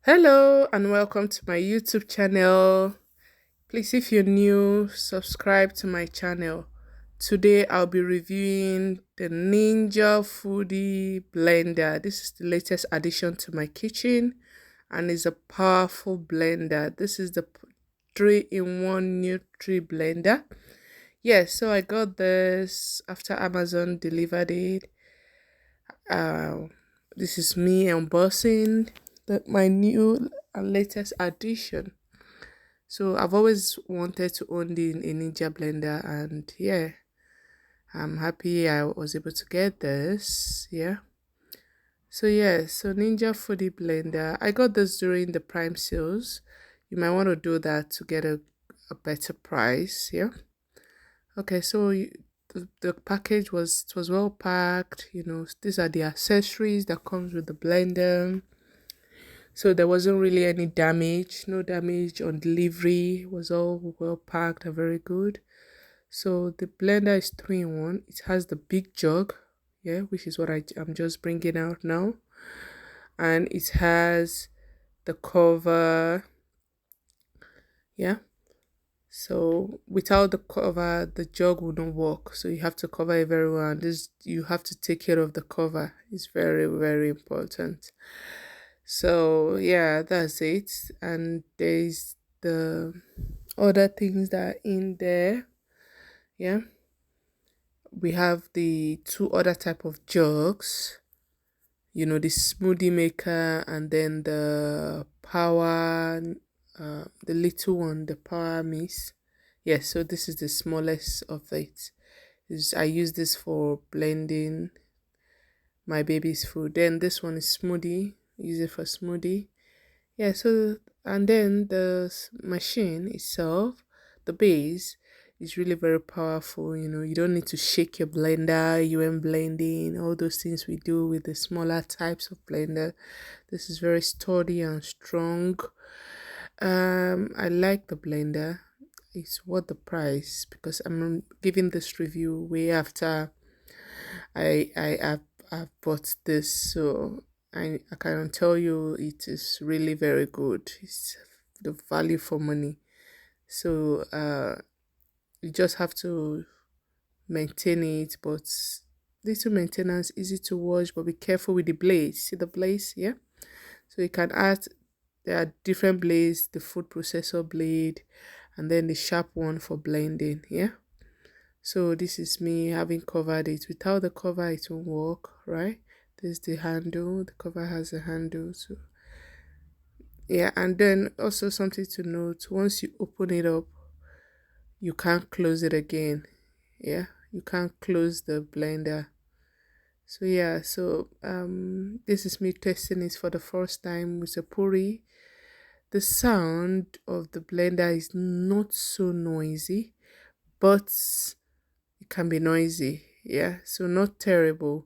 Hello and welcome to my YouTube channel. Please, if you're new, subscribe to my channel. Today I'll be reviewing the Ninja Foodi Blender. This is the latest addition to my kitchen and is a powerful blender. This is the 3-in-1 Nutri blender. Yes, so I got this after Amazon delivered it. This is me unboxing my new and latest addition. So I've always wanted to own a Ninja blender, and yeah, I'm happy I was able to get this. Yeah. So Ninja Foodi Blender. I got this during the Prime sales. You might want to do that to get a better price. Yeah. Okay, so the package was well packed. These are the accessories that comes with the blender. So there wasn't really any damage, no damage on delivery. It was all well packed and very good. So the blender is 3-in-1. It has the big jug, yeah, which is what I'm just bringing out now. And it has the cover, yeah. So without the cover, the jug will not work. So you have to cover it very well. And you have to take care of the cover. It's very, very important. So yeah, that's it. And there's the other things that are in there. Yeah, we have the two other type of jugs, the smoothie maker, and then the power, the little one, the power mist. Yes, so this is the smallest of it. I use this for blending my baby's food. Then this one is smoothie, use it for smoothie. Yeah, so and then the machine itself, the base is really very powerful. You don't need to shake your blender, blending, all those things we do with the smaller types of blender. This is very sturdy and strong. I like the blender. It's worth the price because I'm giving this review way after I've bought this, so I can tell you it is really very good. It's the value for money. So you just have to maintain it, but little maintenance, easy to wash, but be careful with the blades. See the blades, yeah? So you can add, there are different blades, the food processor blade, and then the sharp one for blending, yeah? So this is me having covered it. Without the cover, it won't work, right? There's the handle. The cover has a handle. So yeah, and then also something to note, once you open it up, you can't close it again. Yeah, you can't close the blender. So yeah, this is me testing it for the first time with a puri. The sound of the blender is not so noisy, but it can be noisy. Yeah, so not terrible.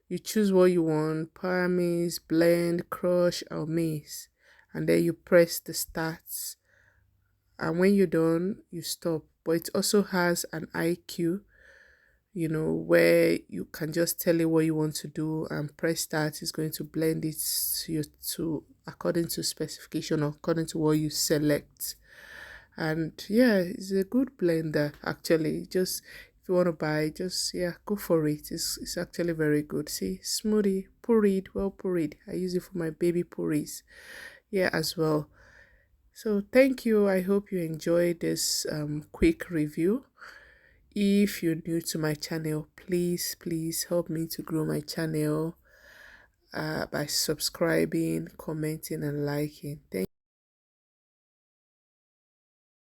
You choose what you want: power mix, blend, crush, or mix, and then you press the start, and when you're done you stop. But it also has an IQ, where you can just tell it what you want to do and press start. It's going to blend it to according to specification or according to what you select. And yeah, it's a good blender actually. Just if you want to buy, just go for it. It's actually very good. See, smoothie, pureed, well pureed. I use it for my baby purees, yeah, as well. So thank you. I hope you enjoyed this quick review. If you're new to my channel, please help me to grow my channel by subscribing, commenting, and liking. Thank